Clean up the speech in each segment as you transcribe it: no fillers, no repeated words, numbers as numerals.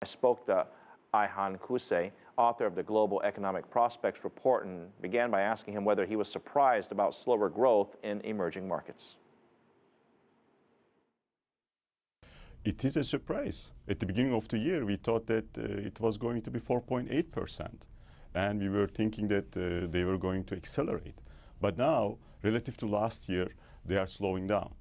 I spoke to Ayhan Kose, author of the Global Economic Prospects Report, and began by asking him whether he was surprised about slower growth in emerging markets. It is a surprise. At the beginning of the year, we thought that it was going to be 4.8%, and we were thinking that they were going to accelerate. But now, relative to last year, they are slowing down.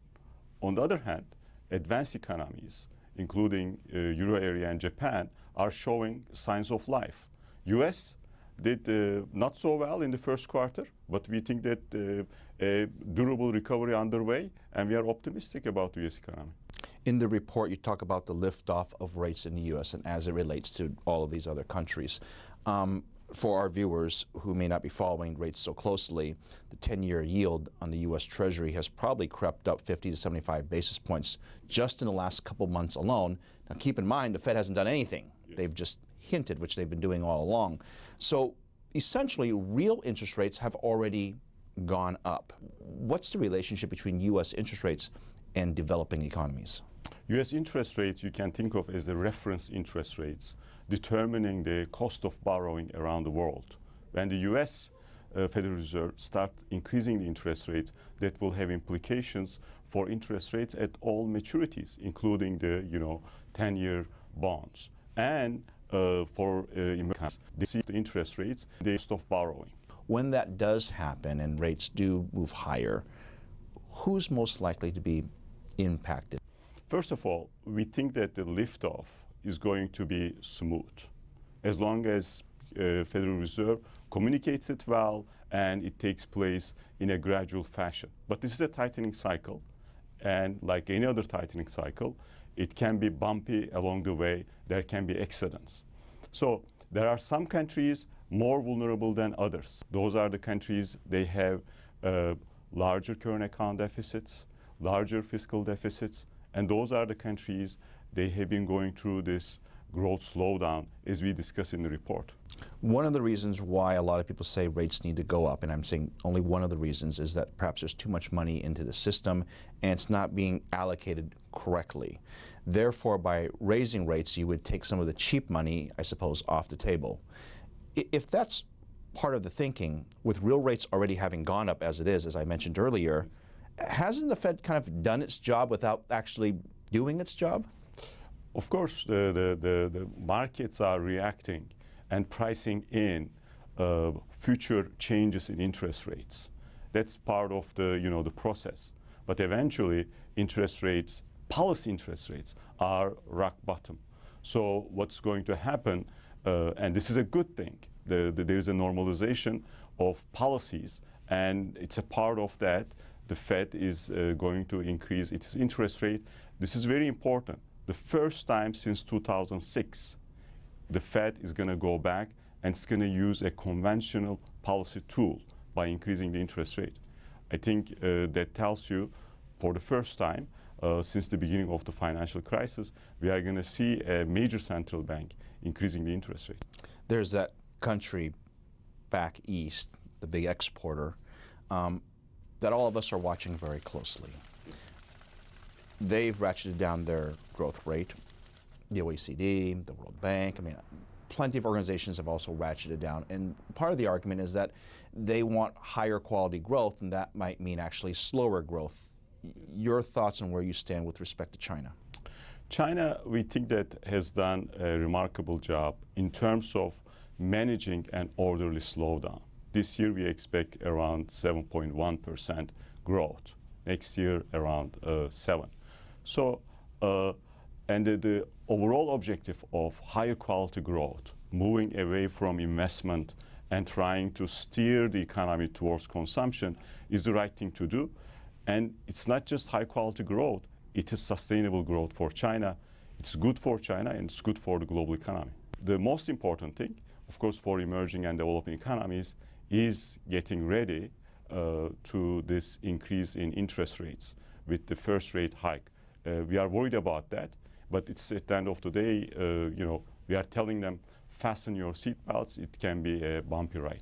On the other hand, advanced economies, including Euro area and Japan, are showing signs of life. US did not so well in the first quarter, but we think that a durable recovery underway, and we are optimistic about the US economy. In the report, you talk about the liftoff of rates in the U.S. and as it relates to all of these other countries. For our viewers who may not be following rates so closely, the 10-year yield on the U.S. Treasury has probably crept up 50 to 75 basis points just in the last couple months alone. Now, keep in mind, the Fed hasn't done anything. Yes. They've just hinted, which they've been doing all along. So essentially, real interest rates have already gone up. What's the relationship between U.S. interest rates and developing economies? U.S. interest rates you can think of as the reference interest rates, determining the cost of borrowing around the world. When the U.S. Federal Reserve starts increasing the interest rates, that will have implications for interest rates at all maturities, including the 10-year bonds. And for Americans, they see the interest rates, the cost of borrowing. When that does happen and rates do move higher, who's most likely to be impacted? First of all, we think that the liftoff is going to be smooth, as long as Federal Reserve communicates it well and it takes place in a gradual fashion. But this is a tightening cycle, and like any other tightening cycle, it can be bumpy along the way. There can be accidents. So there are some countries more vulnerable than others. Those are the countries they have larger current account deficits, larger fiscal deficits, and those are the countries they have been going through this growth slowdown, as we discuss in the report. One of the reasons why a lot of people say rates need to go up, and I'm saying only one of the reasons, is that perhaps there's too much money into the system and it's not being allocated correctly. Therefore, by raising rates, you would take some of the cheap money, I suppose, off the table. If that's part of the thinking, with real rates already having gone up as it is, as I mentioned earlier, hasn't the Fed kind of done its job without actually doing its job? Of course, the markets are reacting and pricing in future changes in interest rates. That's part of the the process. But eventually, interest rates, policy interest rates, are rock bottom. So what's going to happen, and this is a good thing, there's a normalization of policies, and it's a part of that. The Fed is going to increase its interest rate. This is very important. The first time since 2006, the Fed is going to go back and it's going to use a conventional policy tool by increasing the interest rate. I think that tells you, for the first time since the beginning of the financial crisis, we are going to see a major central bank increasing the interest rate. There's that country back east, the big exporter, that all of us are watching very closely. They've ratcheted down their growth rate. The OECD, the World Bank, I mean, plenty of organizations have also ratcheted down. And part of the argument is that they want higher quality growth, and that might mean actually slower growth. Your thoughts on where you stand with respect to China? China, we think that has done a remarkable job in terms of managing an orderly slowdown. This year we expect around 7.1% growth. Next year around 7. So, and the overall objective of higher quality growth, moving away from investment and trying to steer the economy towards consumption, is the right thing to do. And it's not just high quality growth, it is sustainable growth for China. It's good for China and it's good for the global economy. The most important thing, of course, for emerging and developing economies is getting ready to this increase in interest rates with the first rate hike. We are worried about that, but it's at the end of the day, we are telling them, fasten your seatbelts, it can be a bumpy ride.